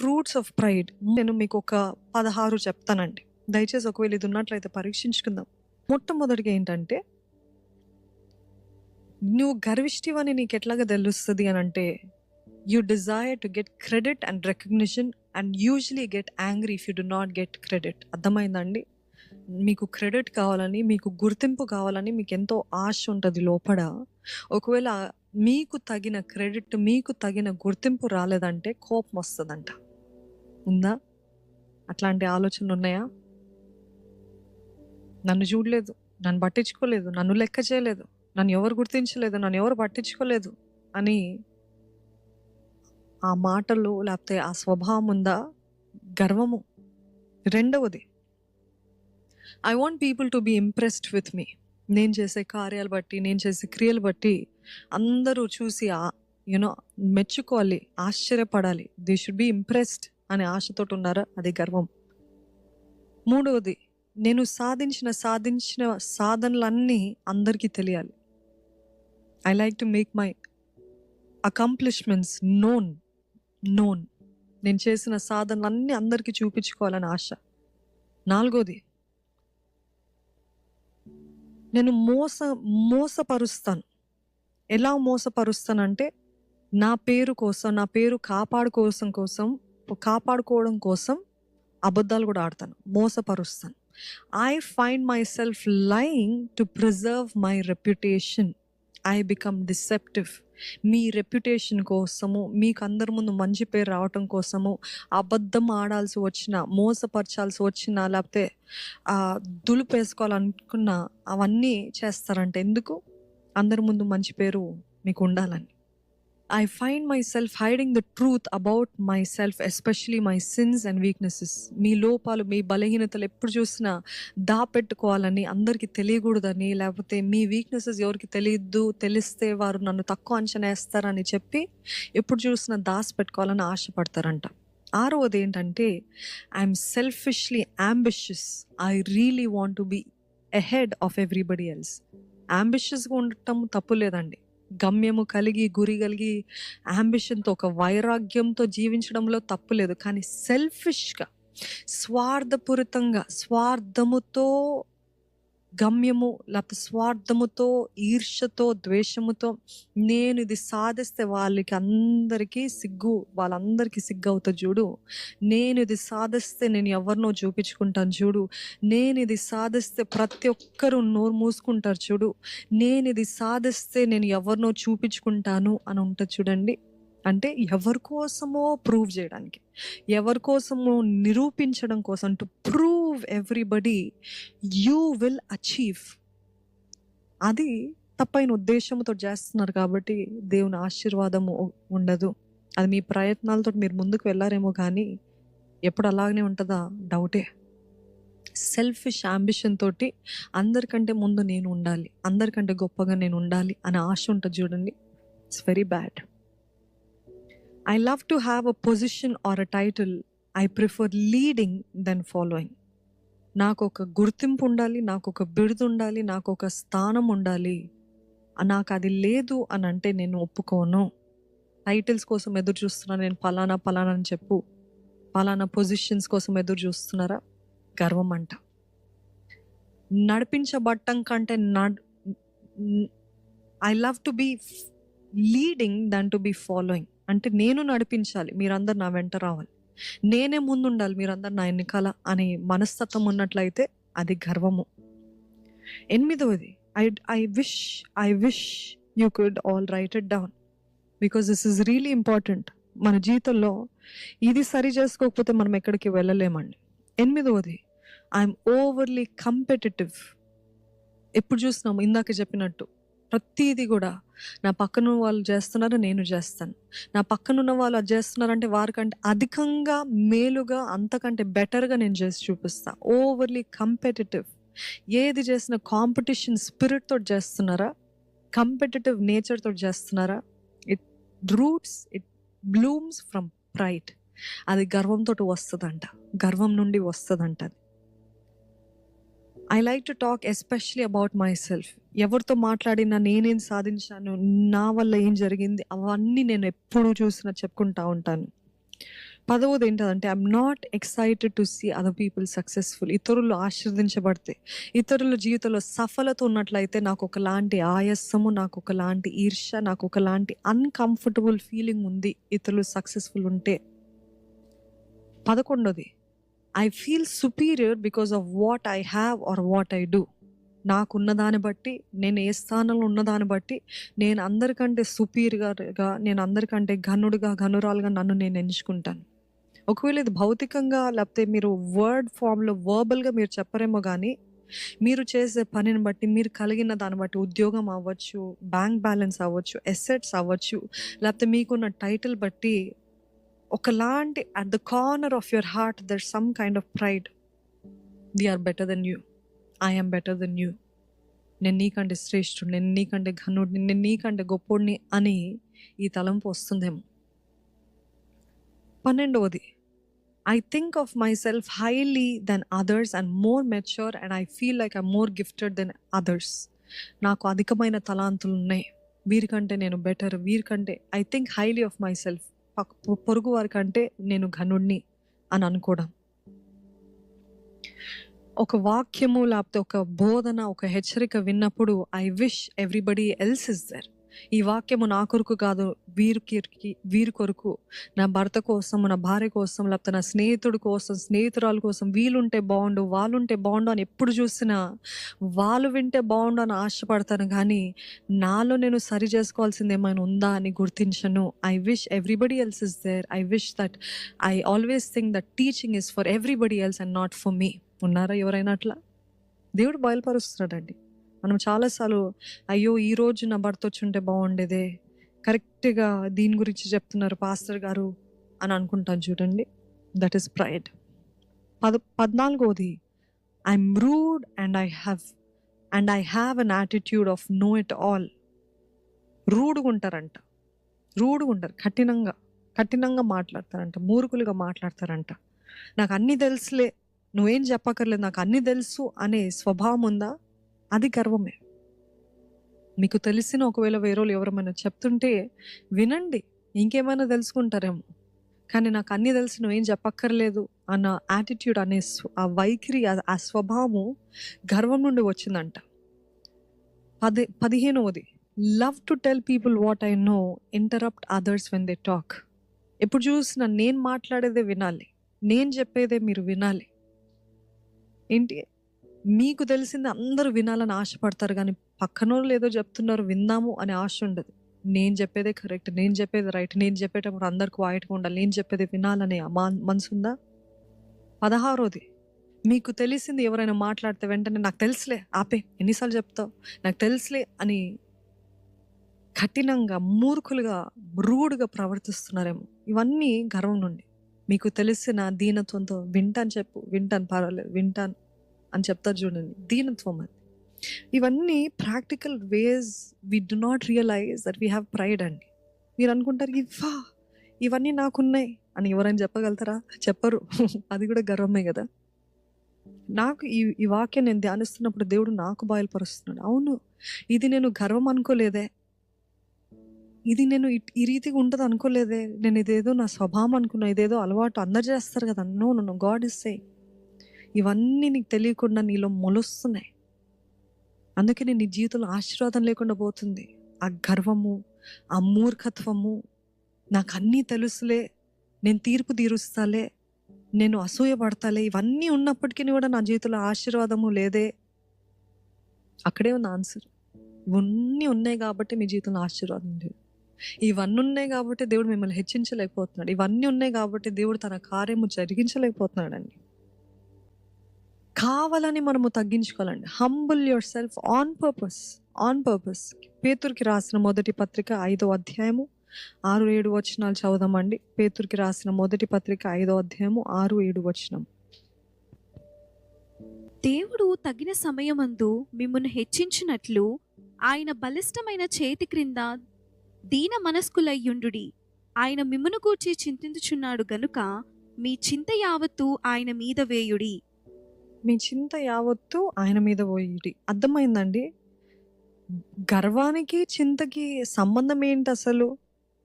Fruits of pride నేను మీకు ఒక 16 చెప్తానండి. దయచేసి ఒకవేళ ఇది ఉన్నట్లయితే పరీక్షించుకుందాం. మొట్టమొదటిగా ఏంటంటే, నువ్వు గర్విష్టివని నీకెట్లాగా తెలుస్తది అనంటే, you desire to get credit and recognition and usually get angry if you do not get credit. అర్థమైందండి? మీకు క్రెడిట్ కావాలని, మీకు గుర్తింపు కావాలని మీకెంతో ఆశ ఉంటది లోపల. ఒకవేళ మీకు తగిన క్రెడిట్, మీకు తగిన గుర్తింపు రాలేదంటే కోపమొస్తదంట. ఉందా? అట్లాంటి ఆలోచనలున్నాయా? నన్ను చూడలేదు, నన్ను పట్టించుకోలేదు, నన్ను లెక్క చేయలేదు, నన్ను ఎవరు గుర్తించలేదు, నన్ను ఎవరు పట్టించుకోలేదు అని ఆ మాటలు లేకపోతే ఆ స్వభావం ఉందా? గర్వము. రెండవది, I want people to be impressed with me. నేను చేసే కార్యాలు బట్టి, నేను చేసే క్రియలు బట్టి అందరూ చూసి మెచ్చుకోవాలి, ఆశ్చర్యపడాలి. దే షుడ్ బి ఇంప్రెస్డ్ అనే ఆశతోటి ఉన్నారా? అది గర్వం. మూడవది, నేను సాధించిన సాధనలన్నీ అందరికీ తెలియాలి. I like to make my accomplishments known. నేను చేసిన సాధనలన్నీ అందరికీ చూపించుకోవాలని ఆశ. నాలుగోది, నేను మోసపరుస్తాను. ఎలా మోసపరుస్తానంటే, నా పేరు కోసం, నా పేరు కాపాడుకోవడం కోసం అబద్ధాలు కూడా ఆడతాను, మోసపరుస్తాను. I find myself lying to preserve my reputation. I become deceptive. మీ రెప్యుటేషన్ కోసము, మీకు అందరి ముందు మంచి పేరు రావటం కోసము అబద్ధం ఆడాల్సి వచ్చిన, మోసపరచాల్సి వచ్చిన, లేకపోతే దులుపేసుకోవాలనుకున్న అవన్నీ చేస్తారంట. ఎందుకు? అందరి ముందు మంచి పేరు మీకు ఉండాలని. I find myself hiding the truth about myself, especially my sins and weaknesses. మీ లోపాలు, మీ బలహీనతలు ఎప్పుడు చూసినా దాపెట్టుకోవాలని, అందరికీ తెలియకూడదని, లేకపోతే మీ వీక్నెసెస్ ఎవరికి తెలిస్తే వారు నన్ను తక్కువ అంచనా వేస్తారని చెప్పి ఎప్పుడు చూసినా దాచిపెట్టుకోవాలని ఆశపడతారంట. ఆరవది ఏంటంటే, I'm selfishly ambitious. I really want to be ahead of everybody else. అంబిషియస్గా ఉండటం తప్పు లేదండి. గమ్యము కలిగి, గురి కలిగి, అంబిషన్తో, ఒక వైరాగ్యంతో జీవించడంలో తప్పు లేదు. కానీ సెల్ఫిష్గా, స్వార్థపూరితంగా, స్వార్థముతో గమ్యము, లేకపోతే స్వార్థముతో, ఈర్ష్యతో, ద్వేషముతో, నేను ఇది సాధిస్తే వాళ్ళందరికీ సిగ్గు అవుతుంది చూడు, నేను ఇది సాధిస్తే నేను ఎవరినో చూపించుకుంటాను చూడు, నేను ఇది సాధిస్తే ప్రతి ఒక్కరూ నోరు మూసుకుంటారు చూడు, నేను ఇది సాధిస్తే నేను ఎవరినో చూపించుకుంటాను అని ఉంటుంది చూడండి. అంటే ఎవరి కోసమో ప్రూవ్ చేయడానికి, ఎవరి కోసమో నిరూపించడం కోసం, to prove everybody you will achieve. అది తప్పైన ఉద్దేశంతో చేస్తున్నారు కాబట్టి దేవుని ఆశీర్వాదము ఉండదు. అది మీ ప్రయత్నాలతో మీరు ముందుకు వెళ్ళారేమో కానీ ఎప్పుడు అలాగనే ఉంటుందా? డౌటే. సెల్ఫిష్ అంబిషన్ తోటి అందరికంటే ముందు నేను ఉండాలి, అందరికంటే గొప్పగా నేను ఉండాలి అనే ఆశ ఉంటుంది చూడండి. It's very bad. I love to have a position or a title. I prefer leading than following. నాకు ఒక గుర్తింపు ఉండాలి, నాకు ఒక బిరుదు ఉండాలి, నాకు ఒక స్థానం ఉండాలి. నాకు అది లేదు అని అంటే నేను ఒప్పుకోను. టైటిల్స్ కోసం ఎదురు చూస్తున్నాను, నేను పలానా అని చెప్పు, పలానా పొజిషన్స్ కోసం ఎదురు చూస్తున్నారా? గర్వం అంట. నడిపించబట్టం కంటే I love to be leading than to be following. అంటే నేను నడిపించాలి, మీరందరు నా వెంట రావాలి, నేనే ముందు ఉండాలి, మీరందరు నా ఎన్నికల అనే మనస్తత్వం ఉన్నట్లయితే అది గర్వము. ఎనిమిదవది, I wish you could all write it down because this is really important. మన జీవితంలో ఇది సరి చేసుకోకపోతే మనం ఎక్కడికి వెళ్ళలేమండి. ఎనిమిదవది, ఐఎమ్ ఓవర్లీ కంపెటిటివ్. ఎప్పుడు చూసినాము, ఇందాక చెప్పినట్టు ప్రతిదీ కూడా నా పక్కన వాళ్ళు చేస్తున్నారు, నేను చేస్తాను. నా పక్కనున్న వాళ్ళు అది చేస్తున్నారంటే వారికంటే అధికంగా, మేలుగా, అంతకంటే బెటర్గా నేను చేసి చూపిస్తా. Overly competitive. ఏది చేసిన కాంపిటీషన్ స్పిరిట్ తోటి చేస్తున్నారా? కంపెటిటివ్ నేచర్ తోటి చేస్తున్నారా? It blooms from pride. అది గర్వంతో వస్తుందంట, గర్వం నుండి వస్తుందంట. I like to talk especially about myself. ఎవరితో మాట్లాడినా నేనేం సాధించాను, నా వల్ల ఏం జరిగింది, అవన్నీ నేను ఎప్పుడు చూసినా చెప్పుకుంటా ఉంటాను. 10వది ఏంటంటే I'm not excited to see other people successful. ఇతరులు ఆశీర్వదించబడితే, ఇతరుల జీవితంలో సఫలత ఉన్నట్లయితే నాకు ఒకలాంటి ఆయాసము, నాకు ఒకలాంటి ఈర్ష్య, నాకు ఒకలాంటి అన్‌కంఫర్టబుల్ ఫీలింగ్ ఉంది ఇతరులు సక్సెస్ఫుల్ ఉంటే. 11వది I feel superior because of what I have or what I do. నాకున్న దాన్ని బట్టి, నేను ఏ స్థానంలో ఉన్నదాన్ని బట్టి నేను అందరికంటే సుపీరియర్‌గా, నేను అందరికంటే ఘనుడుగా, ఘనురాలుగా నన్ను నేను ఎంచుకుంటాను. ఒకవేళ ఇది భౌతికంగా లేకపోతే మీరు వర్డ్ ఫామ్‌లో వర్బల్‌గా మీరు చెప్పరేమో గానీ, మీరు చేసే పనిని బట్టి, మీరు కలిగిన దాన్ని బట్టి, ఉద్యోగం అవ్వచ్చు, బ్యాంక్ బ్యాలెన్స్ అవ్వచ్చు, అసెట్స్ అవ్వచ్చు, లేకపోతే మీకున్న టైటిల్ బట్టి ఒకలాంటి at the corner of your heart there some kind of pride. We are better than you. I am better than you. నేను నీకంటే శ్రేష్ఠుడిని, నేను నీకంటే ఘనుడిని, నేను నీకంటే గొప్పోడిని అని ఈ తలంపు వస్తుందేమో. 12వది I think of myself highly than others and more mature and I feel like I'm more gifted than others. నాకు అధికమైన తలాంతులు ఉన్నాయి, వీరికంటే నేను బెటర్, వీరికంటే I think highly of myself. పొరుగు వారి కంటే నేను ఘనుడిని అని అనుకోవడం. ఒక వాక్యము లేకపోతే ఒక బోధన, ఒక హెచ్చరిక విన్నప్పుడు I wish everybody else is there. ఈ వాక్యము నా కొరకు కాదు, వీరి కొరకు, నా భర్త కోసం, నా భార్య కోసం, లేకపోతే నా స్నేహితుడి కోసం, స్నేహితురాల కోసం, వీలుంటే బాగుండు, వాళ్ళుంటే బాగుండు అని ఎప్పుడు చూసినా వాళ్ళు వింటే బాగుండు అని ఆశపడతాను, కానీ నాలో నేను సరి చేసుకోవాల్సింది ఏమైనా ఉందా అని గుర్తించను. I wish everybody else is there. I wish that I always think that teaching is for everybody else and not for me. ఉన్నారా ఎవరైనా అట్లా? దేవుడు బయలుపరుస్తున్నాడండి. మనం చాలాసార్లు అయ్యో ఈరోజు నా భర్త వచ్చి ఉంటే బాగుండేదే, కరెక్ట్గా దీని గురించి చెప్తున్నారు పాస్టర్ గారు అని అనుకుంటాను చూడండి. That is pride. 14వది I'm rude and I have an attitude of know it all. రూడ్గా ఉంటారంట, కఠినంగా మాట్లాడతారంట, మూర్ఖులుగా మాట్లాడతారంట. నాకు అన్నీ తెలుసులే, నువ్వేం చెప్పక్కర్లేదు, నాకు అన్నీ తెలుసు అనే స్వభావం ఉందా? అది గర్వమే. మీకు తెలిసిన ఒకవేళ వేరేవాళ్ళు ఎవరైనా చెప్తుంటే వినండి, ఇంకేమైనా తెలుసుకుంటారేమో, కానీ నాకు అన్నీ తెలిసి నువ్వేం చెప్పక్కర్లేదు అన్న యాటిట్యూడ్, అనే ఆ వైఖరి, ఆ స్వభావం గర్వం నుండి వచ్చిందంట. 15వది love to tell people what I know, interrupt others when they talk. ఎప్పుడు చూసినా నేను మాట్లాడేదే వినాలి, నేను చెప్పేదే మీరు వినాలి. ఏంటి, మీకు తెలిసింది అందరూ వినాలని ఆశపడతారు, కానీ పక్కనోళ్ళు ఏదో చెప్తున్నారు విందాము అనే ఆశ ఉండదు. నేను చెప్పేదే కరెక్ట్, నేను చెప్పేది రైట్, నేను చెప్పేటప్పుడు అందరికి క్వైట్గా ఉండాలి, నేను చెప్పేది వినాలనే మనసు ఉందా? 16వది మీకు తెలిసింది ఎవరైనా మాట్లాడితే వెంటనే నాకు తెలుసులే, ఆపే, ఎన్నిసార్లు చెప్తావు, నాకు తెలుసులే అని కఠినంగా, మూర్ఖులుగా, రూడ్గా ప్రవర్తిస్తున్నారేమో. ఇవన్నీ గర్వం నుండి. మీకు తెలిసిన దీనత్వంతో వింటాను పర్వాలేదు, వింటాను అని చెప్తారు చూడండి, దీనత్వం అది. ఇవన్నీ practical ways we do not realise that we have pride అండి. మీరు అనుకుంటారు ఇవన్నీ నాకున్నాయి అని. ఎవరైనా చెప్పగలుగుతారా? చెప్పరు. అది కూడా గర్వమే కదా. నాకు ఈ వాక్యం నేను ధ్యానిస్తున్నప్పుడు దేవుడు నాకు బయలుపరుస్తున్నాడు. అవును, ఇది నేను గర్వం అనుకోలేదే, ఇది నేను ఈ రీతిగా ఉంటుంది అనుకోలేదే, నేను ఇదేదో నా స్వభావం అనుకున్నా, ఇదేదో అలవాటు, అందరు చేస్తారు కదా. నో, గాడ్ ఇస్ సేయింగ్ ఇవన్నీ నీకు తెలియకుండా నీలో మొలుస్తున్నాయి, అందుకని నీ జీవితంలో ఆశీర్వాదం లేకుండా పోతుంది. ఆ గర్వము, ఆ మూర్ఖత్వము, నాకు అన్నీ తెలుసులే, నేను తీర్పు తీరుస్తాలే, నేను అసూయపడతాలే, ఇవన్నీ ఉన్నప్పటికీ కూడా నా జీవితంలో ఆశీర్వాదము లేదే. అక్కడే ఉంది ఆన్సర్. ఇవన్నీ ఉన్నాయి కాబట్టి మీ జీవితంలో ఆశీర్వాదం లేదు. ఇవన్నీ ఉన్నాయి కాబట్టి దేవుడు మిమ్మల్ని హెచ్చించలేకపోతున్నాడు. ఇవన్నీ ఉన్నాయి కాబట్టి దేవుడు తన కార్యము జరిగించలేకపోతున్నాడు అండి. కావాలని మనము తగ్గించుకోవాలండి. Humble yourself on purpose. పేతురుకి రాసిన మొదటి పత్రిక 5వ అధ్యాయము 6-7 వచనాలు చదువుదామండి. పేతురుకి రాసిన మొదటి పత్రిక 5వ అధ్యాయము 6-7 వచనం. దేవుడు తగిన సమయమందు మిమ్మును హెచ్చించినట్లు ఆయన బలిష్టమైన చేతి క్రింద దీన మనస్కులయ్యుండుడి. ఆయన మిమ్మును గూర్చి చింతించుచున్నాడు గనుక మీ చింత యావత్తు ఆయన మీద వేయుడి. మీ చింత యావత్తు ఆయన మీద పోయిడి. అర్థమైందండి? గర్వానికి చింతకి సంబంధం ఏంటి అసలు?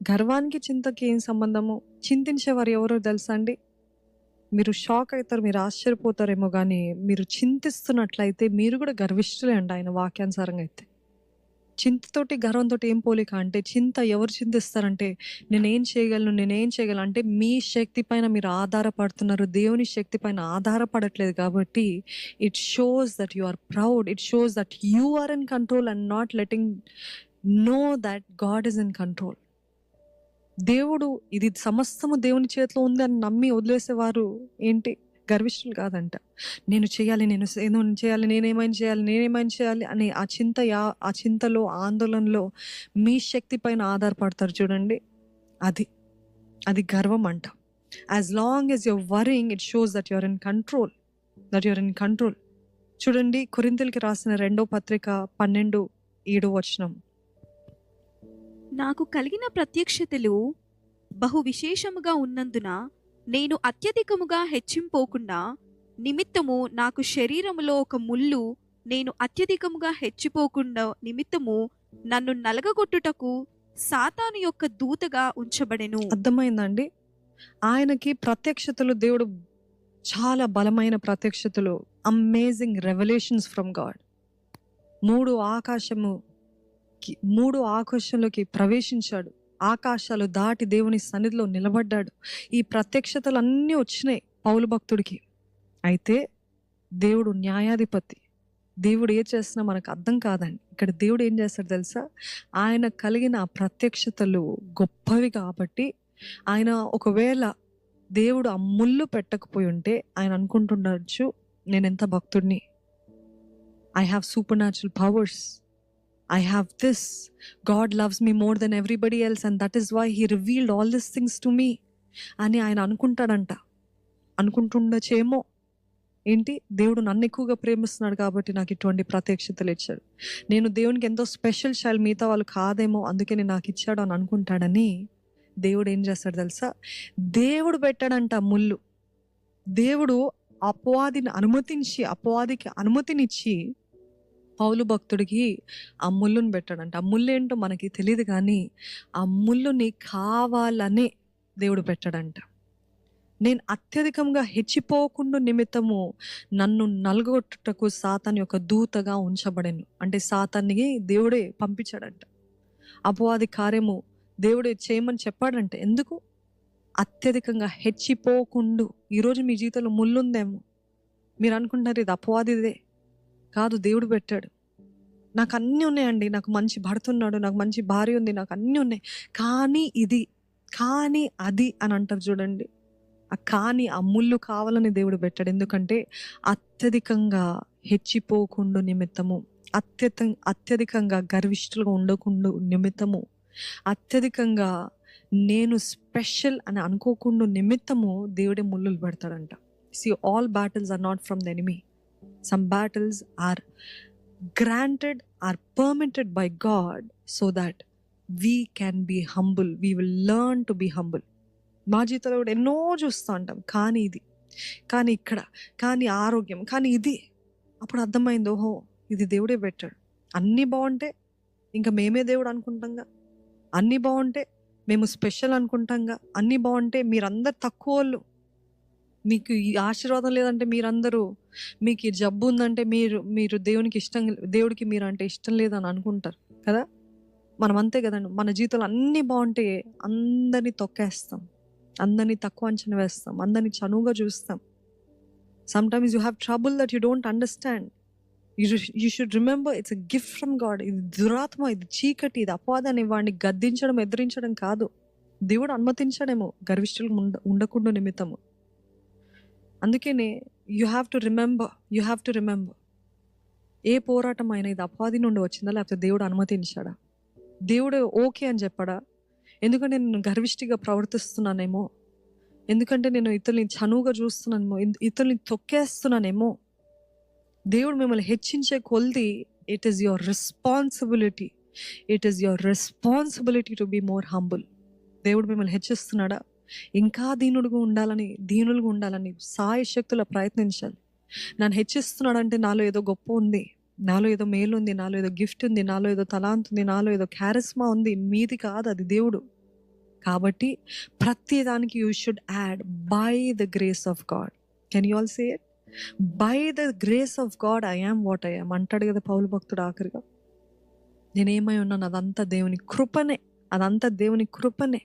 గర్వానికి చింతకి ఏం సంబంధము? చింతించేవారు ఎవరో తెలుసా అండి? మీరు షాక్ అవుతారు, మీరు ఆశ్చర్యపోతారేమో కానీ, మీరు చింతిస్తున్నట్లయితే మీరు కూడా గర్విష్ఠులే అండి ఆయన వాక్యానుసారంగా అయితే. చింతతోటి గర్వంతోటి ఏం పోలిక అంటే, చింత ఎవరు చింతిస్తారంటే, నేనేం చేయగలను అంటే మీ శక్తి పైన మీరు ఆధారపడుతున్నారు, దేవుని శక్తి పైన ఆధారపడట్లేదు. కాబట్టి it shows that you are proud, it shows that you are in control and not letting know that God is in control. దేవుడు ఇది సమస్తము దేవుని చేతిలో ఉంది అని నమ్మి వదిలేసేవారు ఏంటి గర్విష్ఠులు కాదంట. నేను చేయాలి, నేను ఏదో చేయాలి, నేనేమైనా చేయాలి అనే ఆ చింతలో, ఆందోళనలో మీ శక్తి పైన ఆధారపడతారు చూడండి. అది గర్వం అంట. As long as your worrying, it shows that your in control. చూడండి, కొరింథీయులకి రాసిన 2వ పత్రిక 12:7 నాకు కలిగిన ప్రత్యక్షతలు బహు విశేషముగా ఉన్నందున నేను అత్యధికముగా హెచ్చింపోకుండా నిమిత్తము నాకు శరీరములో ఒక ముళ్ళు నేను అత్యధికముగా హెచ్చిపోకుండా నిమిత్తము నన్ను నలగగొట్టుటకు సాతాను యొక్క దూతగా ఉంచబడెను. అర్థమైందండి? ఆయనకి ప్రత్యక్షతలు, దేవుడు చాలా బలమైన ప్రత్యక్షతలు, అమేజింగ్ రెవల్యూషన్స్ ఫ్రమ్ గాడ్. మూడు ఆకాశంలోకి ప్రవేశించాడు, ఆకాశాలు దాటి దేవుని సన్నిధిలో నిలబడ్డాడు. ఈ ప్రత్యక్షతలు అన్నీ వచ్చినాయి పౌలు భక్తుడికి. అయితే దేవుడు న్యాయాధిపతి, దేవుడు ఏ చేసినా మనకు అర్థం కాదండి. ఇక్కడ దేవుడు ఏం చేస్తాడు తెలుసా? ఆయన కలిగిన ఆ ప్రత్యక్షతలు గొప్పవి కాబట్టి, ఆయన ఒకవేళ దేవుడు ఆ ముళ్ళు పెట్టకపోయి ఉంటే ఆయన అనుకుంటుండొచ్చు, నేను ఎంత భక్తుడిని, I have supernatural powers, I have this. God loves me more than everybody else and that is why he revealed all these things to me అని ఆయన అనుకుంటుండొచ్చేమో. ఏంటి, దేవుడు నన్ను ఎక్కువగా ప్రేమిస్తున్నాడు కాబట్టి నాకు ఇటువంటి ప్రత్యక్షతలు ఇచ్చాడు, నేను దేవునికి ఎంతో స్పెషల్ చైల్డ్, మిగతా వాళ్ళు కాదేమో అందుకని నాకు ఇచ్చాడు అని అనుకుంటాడని దేవుడు ఏం చేస్తాడు తెలుసా? దేవుడు పెట్టాడంట ముళ్ళు. దేవుడు అపవాదికి అనుమతినిచ్చి పౌలు భక్తుడికి ఆ ముళ్ళును పెట్టాడంట. ఆ ముళ్ళు ఏంటో మనకి తెలియదు కానీ ఆ ముళ్ళుని కావాలనే దేవుడు పెట్టాడంట. నేను అత్యధికంగా హెచ్చిపోకుండా నిమిత్తము నన్ను నలగొట్టుటకు సాతాను యొక్క దూతగా ఉంచబడెను. అంటే సాతాన్ని దేవుడే పంపించాడంట. అపవాది కార్యము దేవుడే చేయమని చెప్పాడంట. ఎందుకు? అత్యధికంగా హెచ్చిపోకుండా. ఈరోజు మీ జీవితంలో ముళ్ళుందేమో, మీరు అనుకుంటారు ఇది అపవాదిదే. కాదు, దేవుడు పెట్టాడు. నాకు అన్నీ ఉన్నాయండి, నాకు మంచి భర్త ఉన్నాడు, నాకు మంచి భార్య ఉంది, నాకు అన్నీ ఉన్నాయి, కానీ అది అని అంటారు చూడండి. ఆ ముళ్ళు కావాలని దేవుడు పెట్టాడు. ఎందుకంటే అత్యధికంగా హెచ్చిపోకుండా నిమిత్తము, అత్యధికంగా గర్విష్ఠులుగా ఉండకుండా నిమిత్తము, అత్యధికంగా నేను స్పెషల్ అని అనుకోకుండా నిమిత్తము దేవుడే ముళ్ళులు పెడతాడంట. See, all battles are not from the enemy. Some battles are granted, are permitted by God so that we can be humble. We will learn to be humble. మా జీవితంలో కూడా ఎన్నో చూస్తూ ఉంటాం, కానీ ఇక్కడ, కానీ ఆరోగ్యం, కానీ ఇది. అప్పుడు అర్థమైంది, ఓహో ఇది దేవుడే పెట్టాడు. అన్నీ బాగుంటే ఇంకా మేమే దేవుడు అనుకుంటాంగా, అన్నీ బాగుంటే మేము స్పెషల్ అనుకుంటాంగా, అన్నీ బాగుంటే మీరందరు తక్కువ వాళ్ళు, మీకు ఈ ఆశీర్వాదం లేదంటే మీరందరూ, మీకు ఈ జబ్బు ఉందంటే మీరు దేవుడికి మీరు అంటే ఇష్టం లేదని అనుకుంటారు కదా. మనం అంతే కదండి. మన జీవితంలో అన్నీ బాగుంటే అందరినీ తొక్కేస్తాం, అందరినీ తక్కువ అంచనా వేస్తాం, అందరినీ చనువుగా చూస్తాం. Sometimes you have trouble that you don't understand. You should remember, it's a gift from God. ఇది దురాత్మ, ఇది చీకటి, ఇది అపవాదాన్ని వాడిని గద్దించడం, ఎదిరించడం కాదు. దేవుడు అనుమతించడేమో గర్విష్ఠులు ఉండకుండా నిమిత్తము. అందుకనే యూ హ్యావ్ టు రిమెంబర్, ఏ పోరాటం అయినా ఇది అపవాది నుండి వచ్చిందా లేకపోతే దేవుడు అనుమతించాడా? దేవుడు ఓకే అని చెప్పాడా? ఎందుకంటే నేను గర్విష్ఠిగా ప్రవర్తిస్తున్నానేమో, ఎందుకంటే నేను ఇతరులని చనువుగా చూస్తున్నానేమో, ఇతరులని తొక్కేస్తున్నానేమో. దేవుడు మిమ్మల్ని హెచ్చించే కొలది it is your responsibility to be more humble. దేవుడు మిమ్మల్ని హెచ్చిస్తున్నాడా? ఇంకా దీనులుగా ఉండాలని సాయశక్తుల ప్రయత్నించాలి. నన్ను హెచ్చిస్తున్నాడంటే నాలో ఏదో గొప్ప ఉంది, నాలో ఏదో మేలు ఉంది, నాలో ఏదో గిఫ్ట్ ఉంది, నాలో ఏదో తలాంత్ ఉంది, నాలో ఏదో క్యారిస్మా ఉంది. మీది కాదు, అది దేవుడు. కాబట్టి ప్రతి దానికి you should add by the grace of God. Can you all say it? By the grace of God I am what I am అంటాడు కదా పౌలు భక్తుడు ఆఖరిగా. నేనేమై ఉన్నాను అదంతా దేవుని కృపనే, అదంతా దేవుని కృపనే.